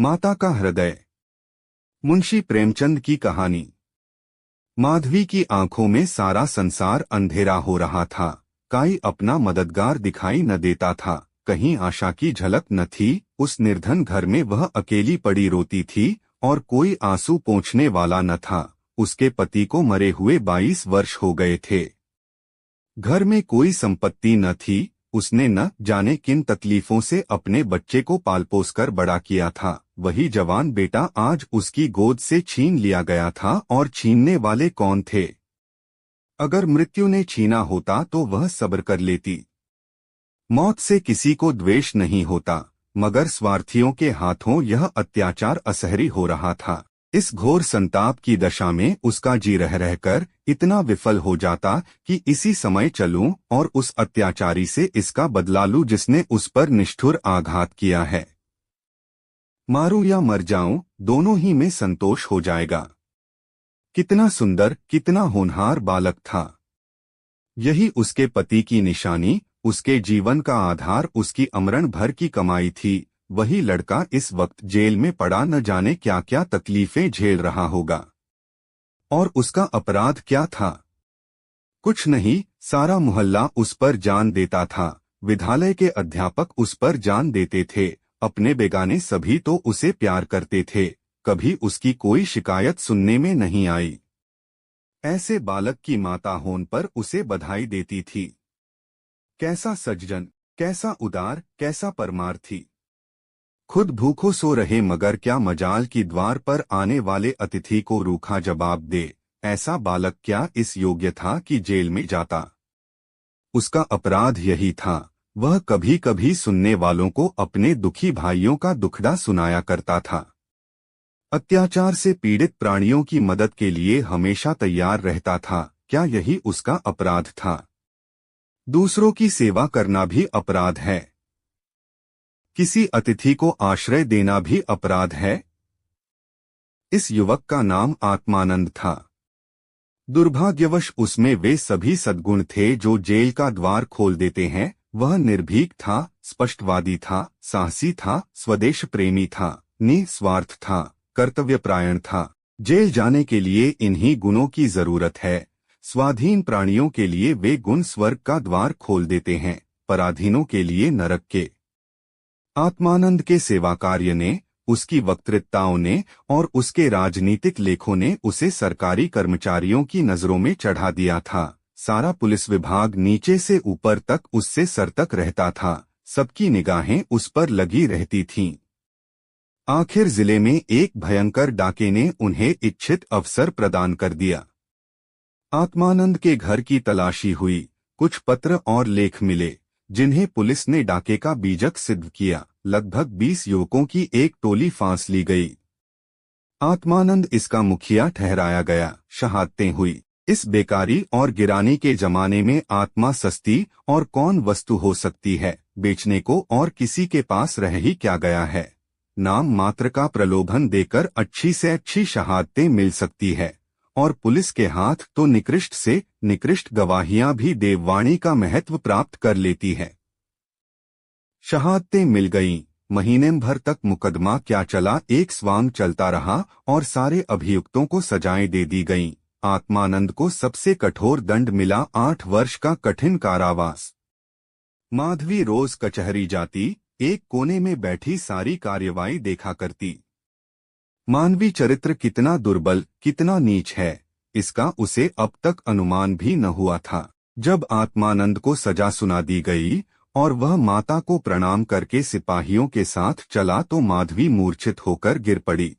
माता का हृदय। मुंशी प्रेमचंद की कहानी। माधवी की आंखों में सारा संसार अंधेरा हो रहा था। कोई अपना मददगार दिखाई न देता था, कहीं आशा की झलक न थी। उस निर्धन घर में वह अकेली पड़ी रोती थी और कोई आंसू पोंछने वाला न था। उसके पति को मरे हुए 22 वर्ष हो गए थे। घर में कोई संपत्ति न थी। उसने न जाने किन तकलीफों से अपने बच्चे को पाल पोस कर बड़ा किया था। वही जवान बेटा आज उसकी गोद से छीन लिया गया था, और छीनने वाले कौन थे? अगर मृत्यु ने छीना होता तो वह सब्र कर लेती। मौत से किसी को द्वेष नहीं होता, मगर स्वार्थियों के हाथों यह अत्याचार असहरी हो रहा था। इस घोर संताप की दशा में उसका जी रह रहकर इतना विफल हो जाता कि इसी समय चलूं और उस अत्याचारी से इसका बदला लूं जिसने उस पर निष्ठुर आघात किया है। मारूं या मर जाऊं, दोनों ही में संतोष हो जाएगा। कितना सुंदर, कितना होनहार बालक था। यही उसके पति की निशानी, उसके जीवन का आधार, उसकी अमरण भर की कमाई थी। वही लड़का इस वक्त जेल में पड़ा न जाने क्या क्या तकलीफें झेल रहा होगा। और उसका अपराध क्या था? कुछ नहीं। सारा मोहल्ला उस पर जान देता था। विद्यालय के अध्यापक उस पर जान देते थे। अपने बेगाने सभी तो उसे प्यार करते थे। कभी उसकी कोई शिकायत सुनने में नहीं आई। ऐसे बालक की माता होने पर उसे बधाई देती थी। कैसा सज्जन, कैसा उदार, कैसा परमार्थी। खुद भूखों सो रहे मगर क्या मजाल की द्वार पर आने वाले अतिथि को रूखा जवाब दे। ऐसा बालक क्या इस योग्य था कि जेल में जाता? उसका अपराध यही था, वह कभी कभी सुनने वालों को अपने दुखी भाइयों का दुखड़ा सुनाया करता था। अत्याचार से पीड़ित प्राणियों की मदद के लिए हमेशा तैयार रहता था। क्या यही उसका अपराध था? दूसरों की सेवा करना भी अपराध है। किसी अतिथि को आश्रय देना भी अपराध है। इस युवक का नाम आत्मानंद था। दुर्भाग्यवश उसमें वे सभी सद्गुण थे जो जेल का द्वार खोल देते हैं। वह निर्भीक था, स्पष्टवादी था, साहसी था, स्वदेश प्रेमी था, निस्वार्थ था, कर्तव्यपरायण था। जेल जाने के लिए इन्हीं गुणों की जरूरत है। स्वाधीन प्राणियों के लिए वे गुण स्वर्ग का द्वार खोल देते हैं, पराधीनों के लिए नरक के। आत्मानंद के सेवा कार्य ने, उसकी वक्तृताओं ने और उसके राजनीतिक लेखों ने उसे सरकारी कर्मचारियों की नजरों में चढ़ा दिया था। सारा पुलिस विभाग नीचे से ऊपर तक उससे सरतक रहता था। सबकी निगाहें उस पर लगी रहती थीं। आखिर जिले में एक भयंकर डाके ने उन्हें इच्छित अवसर प्रदान कर दिया। आत्मानंद के घर की तलाशी हुई। कुछ पत्र और लेख मिले जिन्हें पुलिस ने डाके का बीजक सिद्ध किया। लगभग 20 युवकों की एक टोली फांस ली गई। आत्मानंद इसका मुखिया ठहराया गया। शहादतें हुई। इस बेकारी और गिरानी के जमाने में आत्मा सस्ती और कौन वस्तु हो सकती है? बेचने को और किसी के पास रह ही क्या गया है? नाम मात्र का प्रलोभन देकर अच्छी से अच्छी शहादतें मिल सकती है, और पुलिस के हाथ तो निकृष्ट से निकृष्ट गवाहियां भी देववाणी का महत्व प्राप्त कर लेती है। शहादतें मिल गईं। महीने भर तक मुकदमा क्या चला, एक स्वांग चलता रहा और सारे अभियुक्तों को सजाएं दे दी गईं। आत्मानंद को सबसे कठोर दंड मिला, 8 वर्ष का कठिन कारावास। माधवी रोज कचहरी जाती, एक कोने में बैठी सारी कार्यवाही देखा करती। मानवी चरित्र कितना दुर्बल, कितना नीच है, इसका उसे अब तक अनुमान भी न हुआ था। जब आत्मानंद को सजा सुना दी गई और वह माता को प्रणाम करके सिपाहियों के साथ चला तो माधवी मूर्छित होकर गिर पड़ी।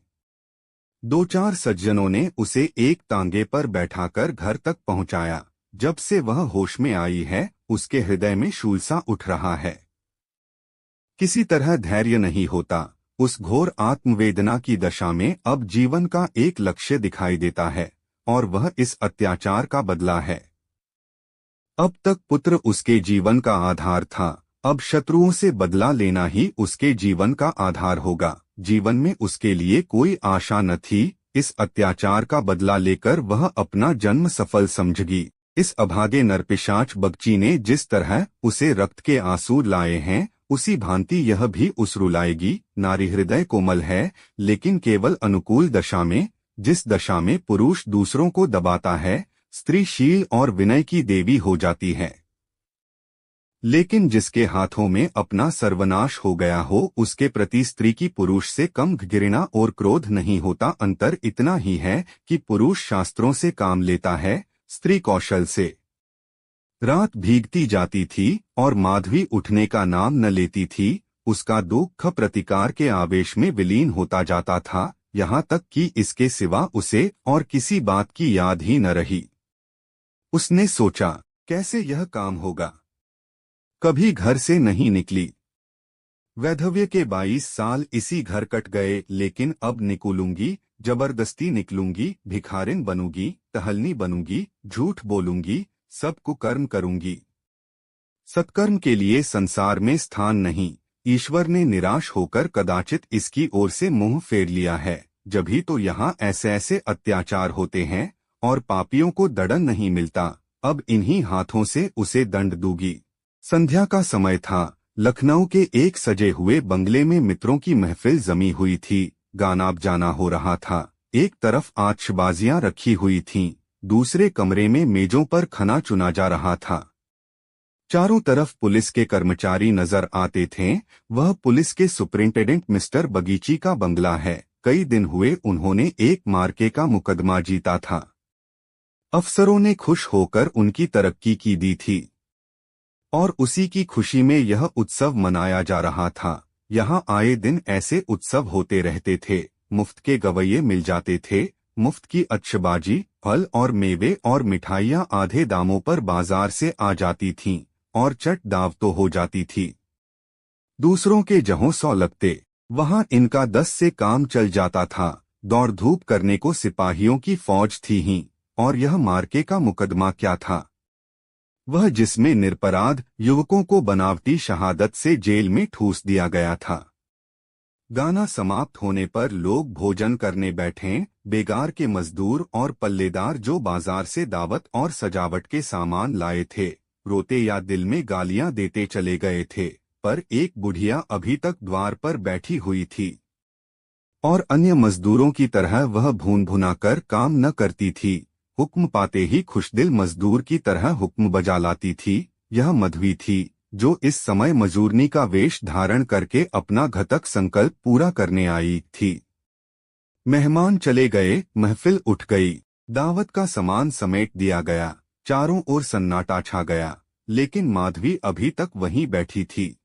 2-4 सज्जनों ने उसे एक तांगे पर बैठाकर घर तक पहुंचाया। जब से वह होश में आई है, उसके हृदय में शूलसा उठ रहा है। किसी तरह धैर्य नहीं होता। उस घोर आत्मवेदना की दशा में अब जीवन का एक लक्ष्य दिखाई देता है, और वह इस अत्याचार का बदला है। अब तक पुत्र उसके जीवन का आधार था, अब शत्रुओं से बदला लेना ही उसके जीवन का आधार होगा। जीवन में उसके लिए कोई आशा न थी। इस अत्याचार का बदला लेकर वह अपना जन्म सफल समझगी। इस अभागे नरपिशाच बगची ने जिस तरह उसे रक्त के आंसू लाए हैं, उसी भांति यह भी उसरुलाएगी। नारी हृदय कोमल है, लेकिन केवल अनुकूल दशा में। जिस दशा में पुरुष दूसरों को दबाता है, स्त्री शील और विनय की देवी हो जाती है। लेकिन जिसके हाथों में अपना सर्वनाश हो गया हो, उसके प्रति स्त्री की पुरुष से कम घृणा और क्रोध नहीं होता। अंतर इतना ही है कि पुरुष शास्त्रों से काम लेता है, स्त्री कौशल से। रात भीगती जाती थी और माधवी उठने का नाम न लेती थी। उसका दुख प्रतिकार के आवेश में विलीन होता जाता था, यहाँ तक कि इसके सिवा उसे और किसी बात की याद ही न रही। उसने सोचा, कैसे यह काम होगा। कभी घर से नहीं निकली। वैधव्य के 22 साल इसी घर कट गए, लेकिन अब निकलूंगी, जबरदस्ती निकलूंगी, भिखारिन बनूंगी, टहलनी बनूंगी, झूठ बोलूंगी, सब कुकर्म करूंगी। सत्कर्म के लिए संसार में स्थान नहीं। ईश्वर ने निराश होकर कदाचित इसकी ओर से मुंह फेर लिया है। जभी तो यहाँ ऐसे ऐसे अत्याचार होते हैं और पापियों को दंड नहीं मिलता। अब इन्हीं हाथों से उसे दंड दूंगी। संध्या का समय था। लखनऊ के एक सजे हुए बंगले में मित्रों की महफिल जमी हुई थी। गाना बजाना हो रहा था। एक तरफ आतिशबाजियां रखी हुई थीं, दूसरे कमरे में मेजों पर खाना चुना जा रहा था। चारों तरफ पुलिस के कर्मचारी नजर आते थे। वह पुलिस के सुपरिंटेंडेंट मिस्टर बगीची का बंगला है। कई दिन हुए उन्होंने एक मार्के का मुकदमा जीता था। अफसरों ने खुश होकर उनकी तरक्की की दी थी और उसी की खुशी में यह उत्सव मनाया जा रहा था। यहाँ आए दिन ऐसे उत्सव होते रहते थे। मुफ्त के गवैये मिल जाते थे, मुफ्त की अच्छबाजी, फल और मेवे और मिठाइयाँ आधे दामों पर बाजार से आ जाती थीं और चट दाव तो हो जाती थी। दूसरों के जहों 100 लगते, वहाँ इनका 10 से काम चल जाता था। दौड़ धूप करने को सिपाहियों की फौज थी ही। और यह मार्के का मुकदमा क्या था, वह जिसमें निरपराध युवकों को बनावटी शहादत से जेल में ठूस दिया गया था। गाना समाप्त होने पर लोग भोजन करने बैठे। बेगार के मजदूर और पल्लेदार जो बाजार से दावत और सजावट के सामान लाए थे, रोते या दिल में गालियां देते चले गए थे। पर एक बुढ़िया अभी तक द्वार पर बैठी हुई थी और अन्य मजदूरों की तरह वह भून भुना कर काम न करती थी। हुक्म पाते ही खुशदिल मजदूर की तरह हुक्म बजा लाती थी। यह मधवी थी, जो इस समय मजूरनी का वेश धारण करके अपना घातक संकल्प पूरा करने आई थी। मेहमान चले गए, महफिल उठ गई। दावत का सामान समेट दिया गया। चारों ओर सन्नाटा छा गया, लेकिन माधवी अभी तक वहीं बैठी थी।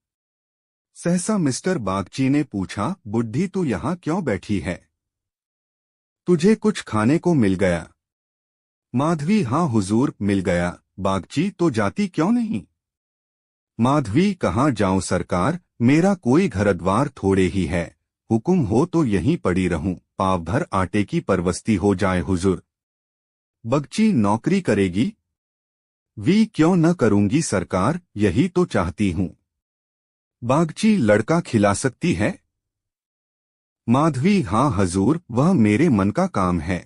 सहसा मिस्टर बागची ने पूछा, बुड्ढी तू यहाँ क्यों बैठी है? तुझे कुछ खाने को मिल गया? माधवी, हाँ हुजूर, मिल गया। बागची, तो जाती क्यों नहीं? माधवी, कहाँ जाऊं सरकार, मेरा कोई घरद्वार थोड़े ही है। हुक्म हो तो यहीं पड़ी रहूं, पाव भर आटे की परवस्ती हो जाए हुजूर। बगची, नौकरी करेगी? वी क्यों न करूंगी सरकार, यही तो चाहती हूँ। बागची, लड़का खिला सकती है? माधवी, हाँ हजूर, वह मेरे मन का काम है।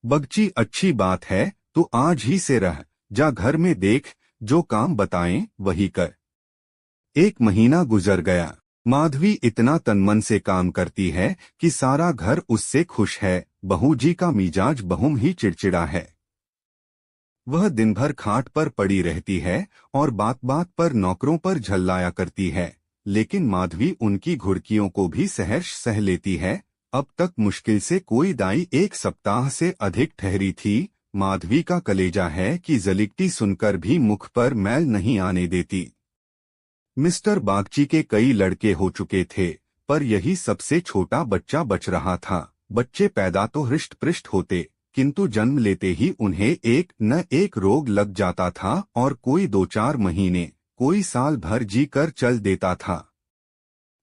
बगची, अच्छी बात है, तो आज ही से रह जा, घर में देख, जो काम बताएं वही कर। 1 महीना गुजर गया। माधवी इतना तनमन से काम करती है कि सारा घर उससे खुश है। बहू जी का मिजाज बहुम ही चिड़चिड़ा है। वह दिन भर खाट पर पड़ी रहती है और बात बात पर नौकरों पर झल्लाया करती है, लेकिन माधवी उनकी घुड़कियों को भी सहर्ष सह लेती है। अब तक मुश्किल से कोई दाई 1 सप्ताह से अधिक ठहरी थी। माधवी का कलेजा है कि जलिकती सुनकर भी मुख पर मैल नहीं आने देती। मिस्टर बागची के कई लड़के हो चुके थे, पर यही सबसे छोटा बच्चा बच रहा था। बच्चे पैदा तो हृष्ट पृष्ठ होते, किंतु जन्म लेते ही उन्हें एक न एक रोग लग जाता था और कोई 2-4 महीने, कोई साल भर जी कर चल देता था।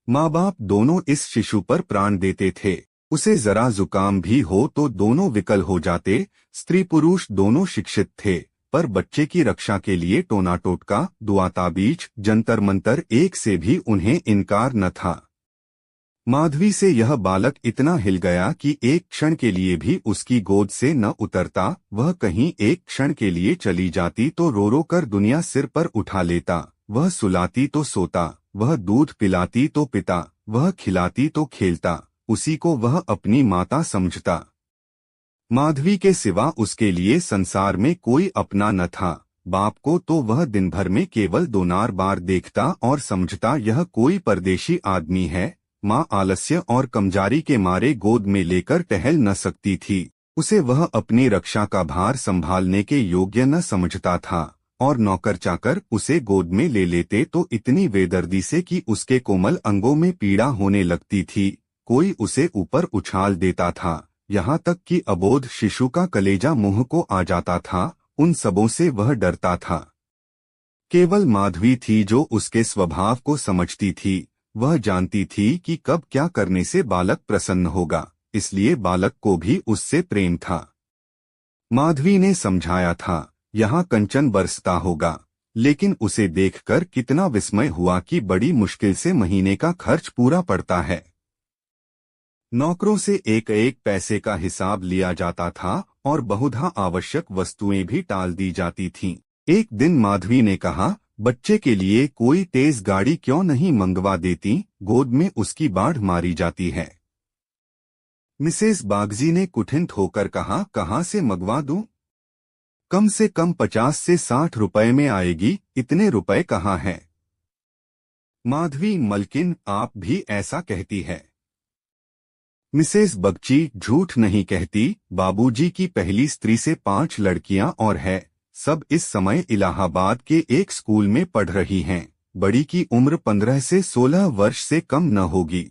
माँ बाप दोनों इस शिशु पर प्राण देते थे। उसे जरा जुकाम भी हो तो दोनों विकल हो जाते। स्त्री पुरुष दोनों शिक्षित थे, पर बच्चे की रक्षा के लिए टोना टोटका, दुआ ताबीज, जंतर मंतर एक से भी उन्हें इनकार न था। माधवी से यह बालक इतना हिल गया कि एक क्षण के लिए भी उसकी गोद से न उतरता। वह कहीं एक क्षण के लिए चली जाती तो रो रो कर दुनिया सिर पर उठा लेता। वह सुलाती तो सोता, वह दूध पिलाती तो पिता, वह खिलाती तो खेलता, उसी को वह अपनी माता समझता। माधवी के सिवा उसके लिए संसार में कोई अपना न था। बाप को तो वह दिन भर में केवल 2 बार देखता और समझता यह कोई परदेशी आदमी है। माँ आलस्य और कमजारी के मारे गोद में लेकर टहल न सकती थी। उसे वह अपनी रक्षा का भार संभालने के योग्य न समझता था, और नौकर चाकर उसे गोद में ले लेते तो इतनी बेदर्दी से कि उसके कोमल अंगों में पीड़ा होने लगती थी। कोई उसे ऊपर उछाल देता था, यहाँ तक कि अबोध शिशु का कलेजा मुंह को आ जाता था। उन सबों से वह डरता था। केवल माधवी थी जो उसके स्वभाव को समझती थी। वह जानती थी कि कब क्या करने से बालक प्रसन्न होगा, इसलिए बालक को भी उससे प्रेम था। माधवी ने समझाया था, यहाँ कंचन बरसता होगा, लेकिन उसे देखकर कितना विस्मय हुआ कि बड़ी मुश्किल से महीने का खर्च पूरा पड़ता है। नौकरों से एक एक पैसे का हिसाब लिया जाता था और बहुधा आवश्यक वस्तुएं भी टाल दी जाती थीं। एक दिन माधवी ने कहा, बच्चे के लिए कोई तेज गाड़ी क्यों नहीं मंगवा देती, गोद में उसकी बाढ़ मारी जाती है। मिसेस बागजी ने कुठित होकर कहा, कहाँ से मंगवा दूं? कम से कम 50 से 60 रुपए में आएगी, इतने रुपए कहाँ हैं? माधवी मलकिन, आप भी ऐसा कहती है। मिसेस बगची झूठ नहीं कहती। बाबूजी की पहली स्त्री से 5 लड़कियां और है, सब इस समय इलाहाबाद के एक स्कूल में पढ़ रही हैं। बड़ी की उम्र 15 से 16 वर्ष से कम न होगी।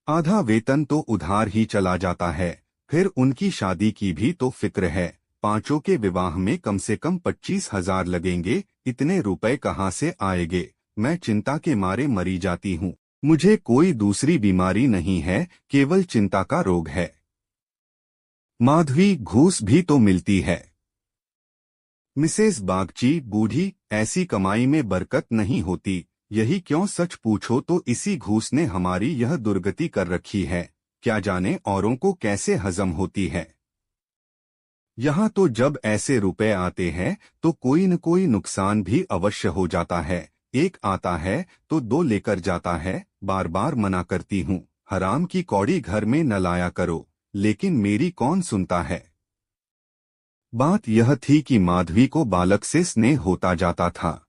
आधा वेतन तो उधार ही चला जाता है, फिर उनकी शादी की भी तो फिक्र है। 5 के विवाह में कम से कम 25,000 लगेंगे, इतने रुपए कहाँ से आएंगे? मैं चिंता के मारे मरी जाती हूँ। मुझे कोई दूसरी बीमारी नहीं है, केवल चिंता का रोग है। माधवी, घूस भी तो मिलती है। मिसेस बागची, बूढ़ी, ऐसी कमाई में बरकत नहीं होती। यही क्यों, सच पूछो तो इसी घूस ने हमारी यह दुर्गति कर रखी है। क्या जाने औरों को कैसे हजम होती है। यहाँ तो जब ऐसे रुपए आते हैं तो कोई न कोई नुकसान भी अवश्य हो जाता है। एक आता है तो 2 लेकर जाता है। बार बार मना करती हूँ, हराम की कौड़ी घर में न लाया करो, लेकिन मेरी कौन सुनता है। बात यह थी कि माधवी को बालक से स्नेह होता जाता था।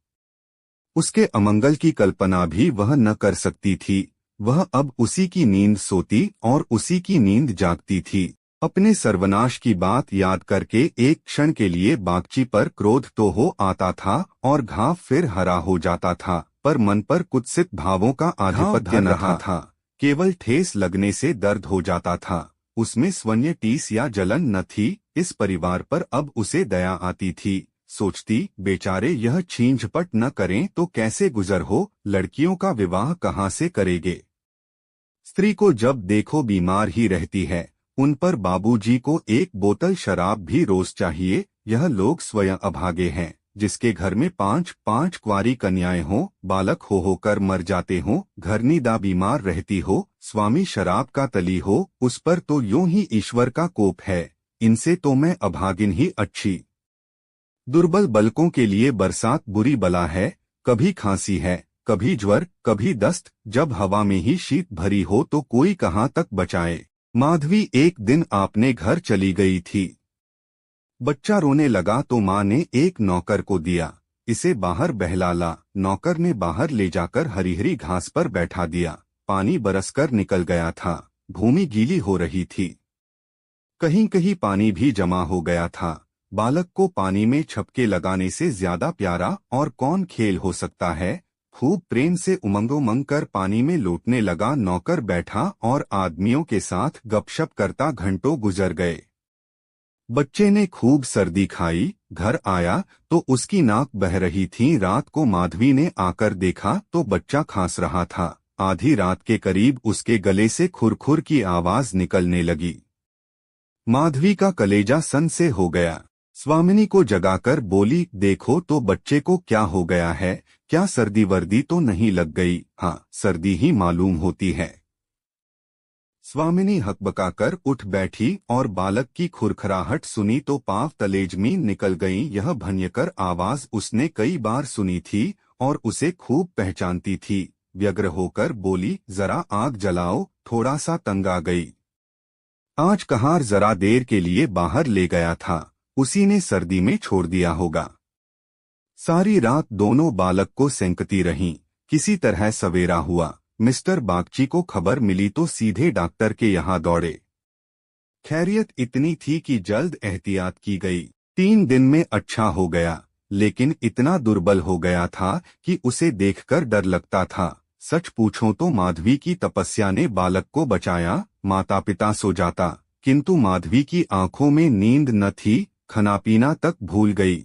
उसके अमंगल की कल्पना भी वह न कर सकती थी। वह अब उसी की नींद सोती और उसी की नींद जागती थी। अपने सर्वनाश की बात याद करके एक क्षण के लिए बागची पर क्रोध तो हो आता था और घाव फिर हरा हो जाता था, पर मन पर कुत्सित भावों का आधिपत्य न रहा था। केवल ठेस लगने से दर्द हो जाता था, उसमें स्वन्य टीस या जलन न थी। इस परिवार पर अब उसे दया आती थी। सोचती, बेचारे यह छीन झपट न करें तो कैसे गुजर हो, लड़कियों का विवाह कहाँ से करेंगे। स्त्री को जब देखो बीमार ही रहती है। उन पर बाबूजी को एक बोतल शराब भी रोज चाहिए। यह लोग स्वयं अभागे हैं, जिसके घर में 5 कुंवारी कन्याएं हों, बालक हो होकर मर जाते हों, घरनीदा बीमार रहती हो, स्वामी शराब का तली हो, उस पर तो यूं ही ईश्वर का कोप है। इनसे तो मैं अभागिन ही अच्छी। दुर्बल बालकों के लिए बरसात बुरी बला है। कभी खांसी है, कभी ज्वर, कभी दस्त, जब हवा में ही शीत भरी हो तो कोई कहाँ तक बचाए। माधवी एक दिन अपने घर चली गई थी। बच्चा रोने लगा तो माँ ने एक नौकर को दिया, इसे बाहर बहला ला। नौकर ने बाहर ले जाकर हरी हरी घास पर बैठा दिया। पानी बरसकर निकल गया था। भूमि गीली हो रही थी, कहीं कहीं पानी भी जमा हो गया था। बालक को पानी में छपके लगाने से ज्यादा प्यारा और कौन खेल हो सकता है। खूब प्रेम से उमंग कर पानी में लौटने लगा। नौकर बैठा और आदमियों के साथ गपशप करता घंटों गुजर गए। बच्चे ने खूब सर्दी खाई। घर आया तो उसकी नाक बह रही थी। रात को माधवी ने आकर देखा तो बच्चा खांस रहा था। आधी रात के करीब उसके गले से खुरखुर की आवाज निकलने लगी। माधवी का कलेजा सन से हो गया। स्वामिनी को जगाकर बोली, देखो तो बच्चे को क्या हो गया है, क्या सर्दी वर्दी तो नहीं लग गई? हाँ, सर्दी ही मालूम होती है। स्वामिनी हकबकाकर उठ बैठी और बालक की खुरखराहट सुनी तो पांव तले जमीन निकल गई। यह भयंकर आवाज उसने कई बार सुनी थी और उसे खूब पहचानती थी। व्यग्र होकर बोली, जरा आग जलाओ, थोड़ा सा तंग आ गई। आज कहार जरा देर के लिए बाहर ले गया था, उसी ने सर्दी में छोड़ दिया होगा। सारी रात दोनों बालक को सेंकती रहीं। किसी तरह सवेरा हुआ। मिस्टर बागची को खबर मिली तो सीधे डॉक्टर के यहाँ दौड़े। खैरियत इतनी थी कि जल्द एहतियात की गई। 3 दिन में अच्छा हो गया, लेकिन इतना दुर्बल हो गया था कि उसे देखकर डर लगता था। सच पूछो तो माधवी की तपस्या ने बालक को बचाया। माता पिता सो जाता, किंतु माधवी की आंखों में नींद न थी, खाना पीना तक भूल गई।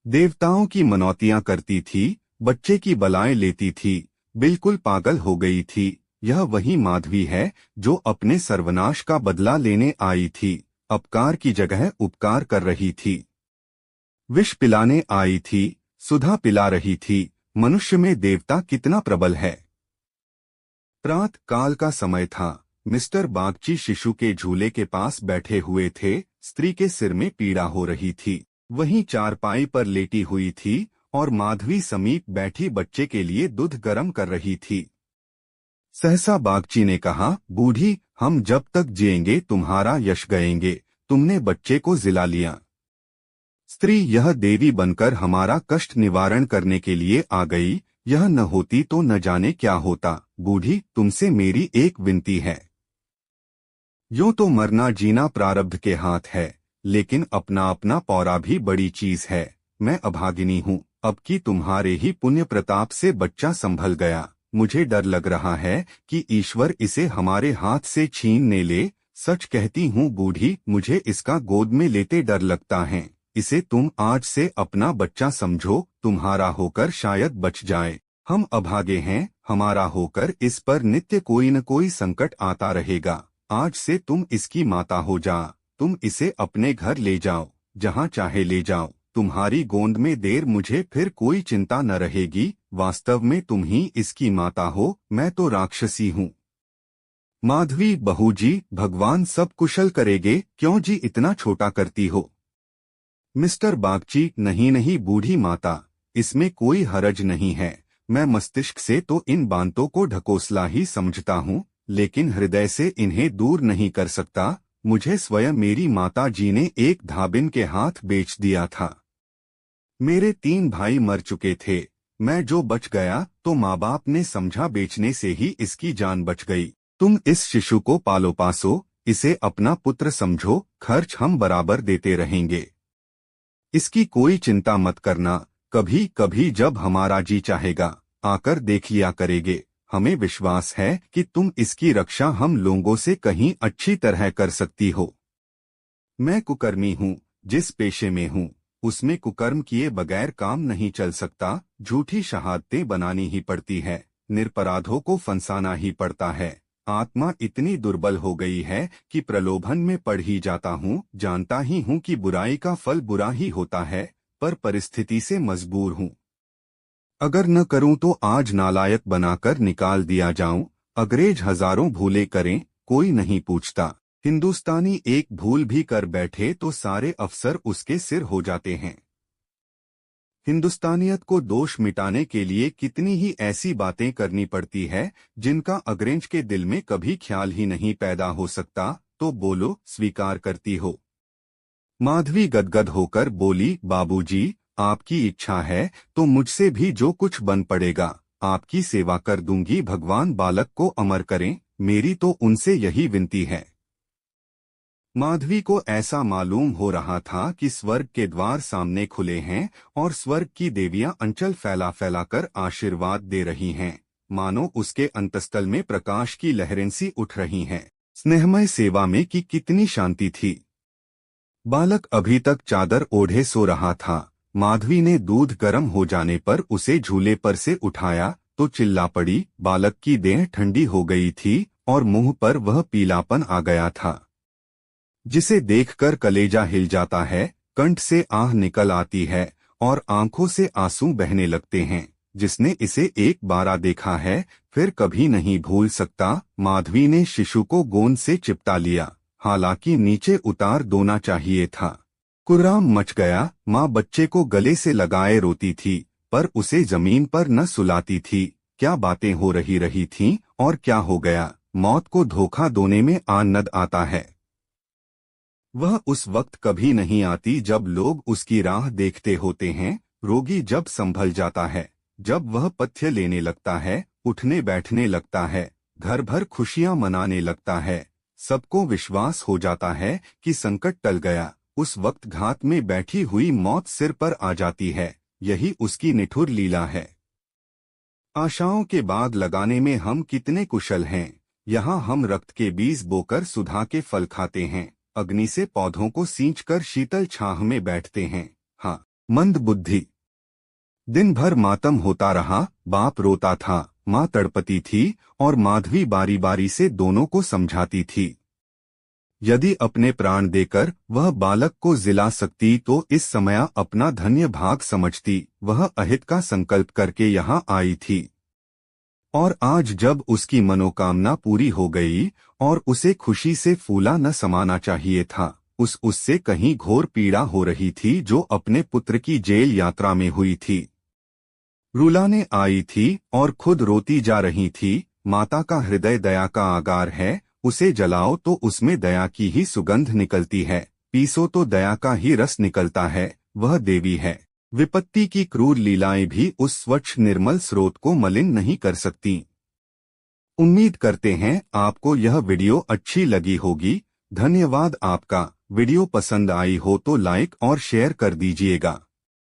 देवताओं की मनौतियां करती थी, बच्चे की बलाएं लेती थी, बिल्कुल पागल हो गई थी। यह वही माधवी है जो अपने सर्वनाश का बदला लेने आई थी। अपकार की जगह उपकार कर रही थी। विष पिलाने आई थी, सुधा पिला रही थी। मनुष्य में देवता कितना प्रबल है। प्रात काल का समय था। मिस्टर बागची शिशु के झूले के पास बैठे हुए थे। स्त्री के सिर में पीड़ा हो रही थी, वहीं चारपाई पर लेटी हुई थी और माधवी समीप बैठी बच्चे के लिए दूध गर्म कर रही थी। सहसा बागची ने कहा, बूढ़ी, हम जब तक जिएंगे तुम्हारा यश गाएंगे। तुमने बच्चे को जिला लिया। स्त्री यह देवी बनकर हमारा कष्ट निवारण करने के लिए आ गई। यह न होती तो न जाने क्या होता। बूढ़ी, तुमसे मेरी एक विनती है। यूं तो मरना जीना प्रारब्ध के हाथ है, लेकिन अपना अपना पौरा भी बड़ी चीज है। मैं अभागिनी हूँ, अब की तुम्हारे ही पुण्य प्रताप से बच्चा संभल गया। मुझे डर लग रहा है कि ईश्वर इसे हमारे हाथ से छीन ने ले। सच कहती हूँ बूढ़ी, मुझे इसका गोद में लेते डर लगता है। इसे तुम आज से अपना बच्चा समझो, तुम्हारा होकर शायद बच जाए। हम अभागे हैं, हमारा होकर इस पर नित्य कोई न कोई संकट आता रहेगा। आज से तुम इसकी माता हो जा। तुम इसे अपने घर ले जाओ, जहाँ चाहे ले जाओ। तुम्हारी गोंद में देर मुझे फिर कोई चिंता न रहेगी। वास्तव में तुम ही इसकी माता हो, मैं तो राक्षसी हूँ। माधवी, बहू जी, भगवान सब कुशल करेंगे, क्यों जी इतना छोटा करती हो। मिस्टर बागची, नहीं नहीं बूढ़ी माता, इसमें कोई हरज नहीं है। मैं मस्तिष्क से तो इन बातों को ढकोसला ही समझता हूँ, लेकिन हृदय से इन्हें दूर नहीं कर सकता। मुझे स्वयं मेरी माता जी ने एक धाबिन के हाथ बेच दिया था। मेरे 3 भाई मर चुके थे। मैं जो बच गया तो माँ बाप ने समझा बेचने से ही इसकी जान बच गई। तुम इस शिशु को पालो पासो, इसे अपना पुत्र समझो, खर्च हम बराबर देते रहेंगे। इसकी कोई चिंता मत करना। कभी कभी जब हमारा जी चाहेगा आकर देख लिया करेंगे। हमें विश्वास है कि तुम इसकी रक्षा हम लोगों से कहीं अच्छी तरह कर सकती हो। मैं कुकर्मी हूँ, जिस पेशे में हूँ उसमें कुकर्म किए बगैर काम नहीं चल सकता। झूठी शहादतें बनानी ही पड़ती है, निरपराधों को फंसाना ही पड़ता है। आत्मा इतनी दुर्बल हो गई है कि प्रलोभन में पड़ ही जाता हूँ। जानता ही हूँ कि बुराई का फल बुरा ही होता है, पर परिस्थिति से मजबूर हूँ। अगर न करूँ तो आज नालायक बनाकर निकाल दिया जाऊं। अंग्रेज हजारों भूले करें, कोई नहीं पूछता। हिंदुस्तानी एक भूल भी कर बैठे तो सारे अफसर उसके सिर हो जाते हैं। हिंदुस्तानियत को दोष मिटाने के लिए कितनी ही ऐसी बातें करनी पड़ती है जिनका अंग्रेज के दिल में कभी ख्याल ही नहीं पैदा हो सकता। तो बोलो, स्वीकार करती हो। माधवी गदगद होकर बोली, बाबूजी, आपकी इच्छा है तो मुझसे भी जो कुछ बन पड़ेगा आपकी सेवा कर दूंगी। भगवान बालक को अमर करें, मेरी तो उनसे यही विनती है। माधवी को ऐसा मालूम हो रहा था कि स्वर्ग के द्वार सामने खुले हैं और स्वर्ग की देवियां अंचल फैला फैलाकर आशीर्वाद दे रही हैं, मानो उसके अंतस्तल में प्रकाश की लहरें सी उठ रही हैं। स्नेहमय सेवा में की कितनी शांति थी। बालक अभी तक चादर ओढ़े सो रहा था। माधवी ने दूध गर्म हो जाने पर उसे झूले पर से उठाया तो चिल्ला पड़ी। बालक की देह ठंडी हो गई थी और मुंह पर वह पीलापन आ गया था जिसे देखकर कलेजा हिल जाता है, कंठ से आह निकल आती है और आंखों से आंसू बहने लगते हैं। जिसने इसे एक बार देखा है फिर कभी नहीं भूल सकता। माधवी ने शिशु को गोंद से चिपटा लिया, हालांकि नीचे उतार देना चाहिए था। कुर्राम मच गया। माँ बच्चे को गले से लगाए रोती थी। पर उसे जमीन पर न सुलाती थी। क्या बातें हो रही थीं और क्या हो गया। मौत को धोखा देने में आनंद आता है। वह उस वक्त कभी नहीं आती जब लोग उसकी राह देखते होते हैं। रोगी जब संभल जाता है, जब वह पथ्य लेने लगता है, उठने बैठने लगता है, घर भर खुशियां मनाने लगता है, सबको विश्वास हो जाता है कि संकट टल गया, उस वक्त घात में बैठी हुई मौत सिर पर आ जाती है। यही उसकी निठुर लीला है। आशाओं के बाग लगाने में हम कितने कुशल हैं। यहाँ हम रक्त के बीज बोकर सुधा के फल खाते हैं, अग्नि से पौधों को सींचकर शीतल छाह में बैठते हैं। हाँ, मंद बुद्धि। दिन भर मातम होता रहा, बाप रोता था, माँ तड़पती थी और माधवी बारी बारी से दोनों को समझाती थी। यदि अपने प्राण देकर वह बालक को जिला सकती तो इस समय अपना धन्य भाग समझती। वह अहित का संकल्प करके यहाँ आई थी और आज जब उसकी मनोकामना पूरी हो गई और उसे खुशी से फूला न समाना चाहिए था, उससे कहीं घोर पीड़ा हो रही थी जो अपने पुत्र की जेल यात्रा में हुई थी। रुलाने आई थी और खुद रोती जा रही थी। माता का हृदय दया का आगार है, उसे जलाओ तो उसमें दया की ही सुगंध निकलती है, पीसो तो दया का ही रस निकलता है। वह देवी है। विपत्ति की क्रूर लीलाएं भी उस स्वच्छ निर्मल स्रोत को मलिन नहीं कर सकती। उम्मीद करते हैं आपको यह वीडियो अच्छी लगी होगी। धन्यवाद आपका। वीडियो पसंद आई हो तो लाइक और शेयर कर दीजिएगा।